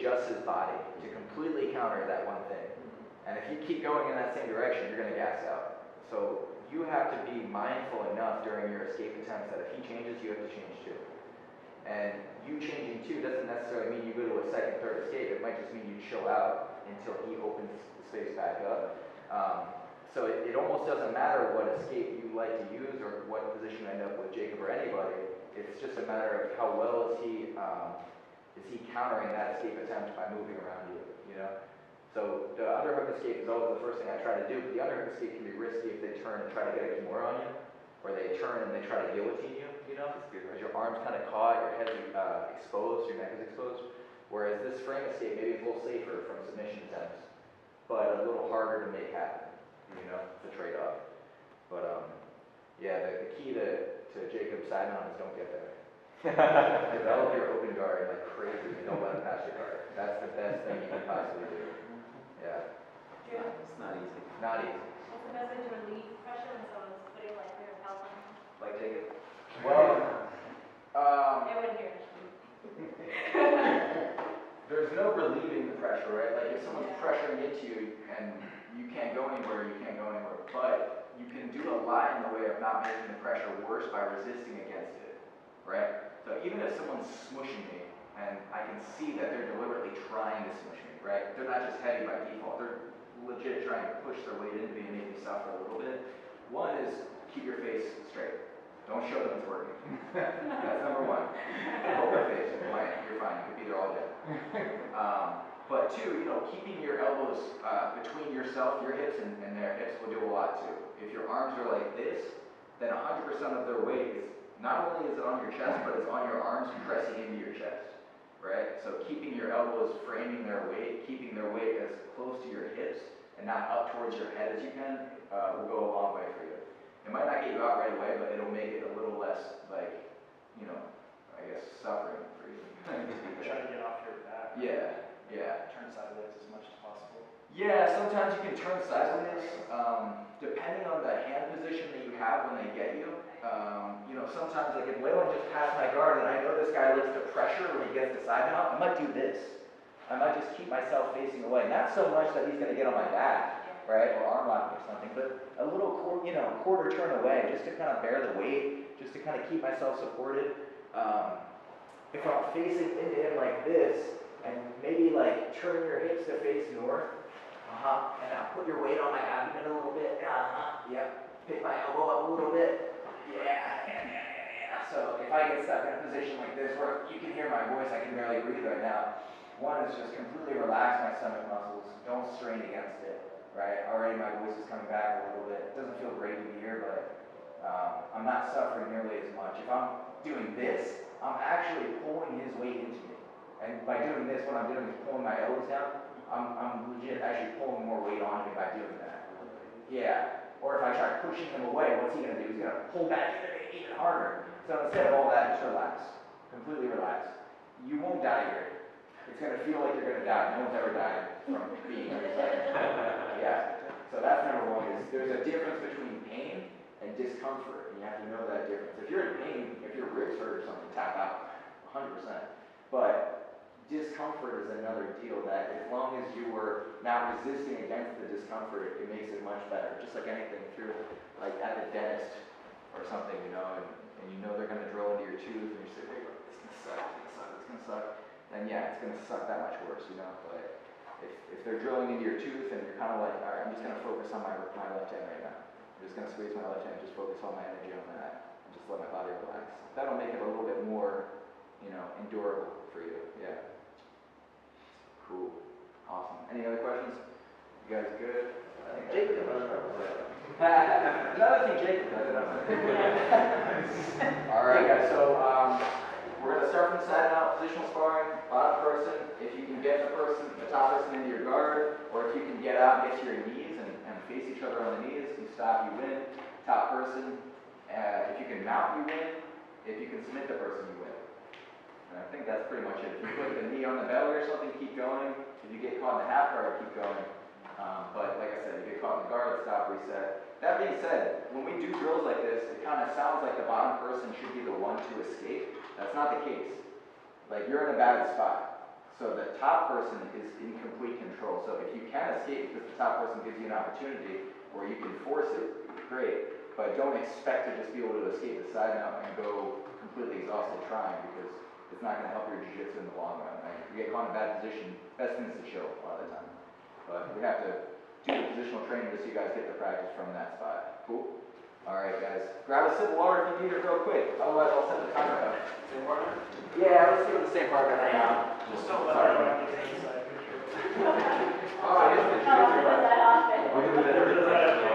adjusts his body to completely counter that one thing. And if you keep going in that same direction, you're going to gas out. So you have to be mindful enough during your escape attempts that if he changes, you have to change too. And you changing too doesn't necessarily mean you go to a second, third escape. It might just mean you chill out until he opens the space back up. So it almost doesn't matter what escape you like to use or what position you end up with Jacob or anybody. It's just a matter of how well is he countering that escape attempt by moving around you, you know? So the underhook escape is always the first thing I try to do, but the underhook escape can be risky if they turn and try to get a kimura on you, or they turn and they try to guillotine you, you know? Because your arm's kind of caught, your head's exposed, your neck is exposed. Whereas this frame escape maybe is a little safer from submission attempts, but a little harder to make happen, you know, the trade-off. But yeah, the key to Jacob's side mount is don't get there. Develop your open guard like crazy and don't let him pass your guard. That's the best thing you can possibly do. Yeah. Yeah, it's not easy. Not easy. What's the best way to relieve pressure when someone's putting like their health on? Like Jacob? Well, They wouldn't hear it. there's no relieving the pressure, right? Like if someone's pressuring into you and you can't go anywhere, you can't go anywhere. But you can do a lot in the way of not making the pressure worse by resisting against it, right? So even if someone's smushing me and I can see that they're deliberately trying to smush me, right? They're not just heavy by default. They're legit trying to push their weight into me and make me suffer a little bit. One is keep your face straight. Don't show them it's working. That's number one. Hold your face, blank, you're fine. You could be there all day. But two, you know, keeping your elbows between yourself, your hips, and their hips will do a lot too. If your arms are like this, then 100% of their weight is, not only is it on your chest, but it's on your arms pressing into your chest, right? So keeping your elbows framing their weight, keeping their weight as close to your hips and not up towards your head as you can, will go a long way for you. It might not get you out right away, but it'll make it a little less, like, you know, I guess, suffering for you. Try to get off your back. Yeah, yeah. Turn sideways as much as possible. Yeah, sometimes you can turn sideways, depending on the hand position that you have when they get you. You know, sometimes like if Waylon just passed my guard and I know this guy likes to pressure when he gets to side mount, I might do this. I might just keep myself facing away. Not so much that he's going to get on my back, right, or arm lock or something, but a little, quarter turn away just to kind of bear the weight, just to kind of keep myself supported. If I'm facing into him like this, and maybe like turn your hips to face north, and now put your weight on my abdomen a little bit, yep, pick my elbow up a little bit, yeah. So if I get stuck in a position like this where you can hear my voice, I can barely breathe right now, one is just completely relax my stomach muscles, don't strain against it, right? Already my voice is coming back a little bit, it doesn't feel great to be here, but I'm not suffering nearly as much. If I'm doing this, I'm actually pulling his weight into me. And by doing this, what I'm doing is pulling my elbows down. I'm legit actually pulling more weight on me by doing that. Yeah. Or if I try pushing him away, what's he going to do? He's going to pull back into me even harder. So instead of all that, just relax. Completely relax. You won't die here. It's going to feel like you're going to die. No one's ever died from being on your side. Yeah. So that's number one. Is there's a difference between pain and discomfort. You have to know that difference. If you're in pain, if your ribs hurt or something, tap out. 100%. But discomfort is another deal that as long as you were not resisting against the discomfort, it makes it much better. Just like anything, if you're like at the dentist or something, you know, and you know they're going to drill into your tooth and you say, hey, it's going to suck, it's going to suck, then yeah, it's going to suck that much worse, you know. But if they're drilling into your tooth and you're kind of like, all right, I'm just going to focus on my left hand right now. I'm just going to squeeze my left hand, just focus all my energy on that, and just let my body relax. That'll make it a little bit more, you know, endurable for you, yeah. Cool. Awesome. Any other questions? You guys good? I think Jacob does. Another thing Jacob does. All right, guys. So we're going to start from the side now. Positional sparring. Bottom person. If you can get the top person into your guard, or if you can get out and get to your knees and face each other on the knees, you stop, you win. Top person. If you can mount, you win. If you can submit the person, you win. And I think that's pretty much it. If you put the knee on the belly or something, keep going. If you get caught in the half guard, keep going. But like I said, you get caught in the guard, stop, reset. That being said, when we do drills like this, it kind of sounds like the bottom person should be the one to escape. That's not the case. Like, you're in a bad spot. So the top person is in complete control. So if you can escape because the top person gives you an opportunity where you can force it, great. But don't expect to just be able to escape the side mount and go completely exhausted trying, because it's not going to help your jiu-jitsu in the long run, right? If you get caught in a bad position, best thing is to chill a lot of the time. But we have to do the positional training just so you guys get the practice from that spot. Cool? All right, guys. Grab a sip of water if you need it real quick. Otherwise, I'll set the timer up. Same partner? Yeah, let's do it the same partner. Hang on. Just don't let Sorry. anyone get inside picture. Oh, I guess the How often does that happen? We'll do that every Does that happen?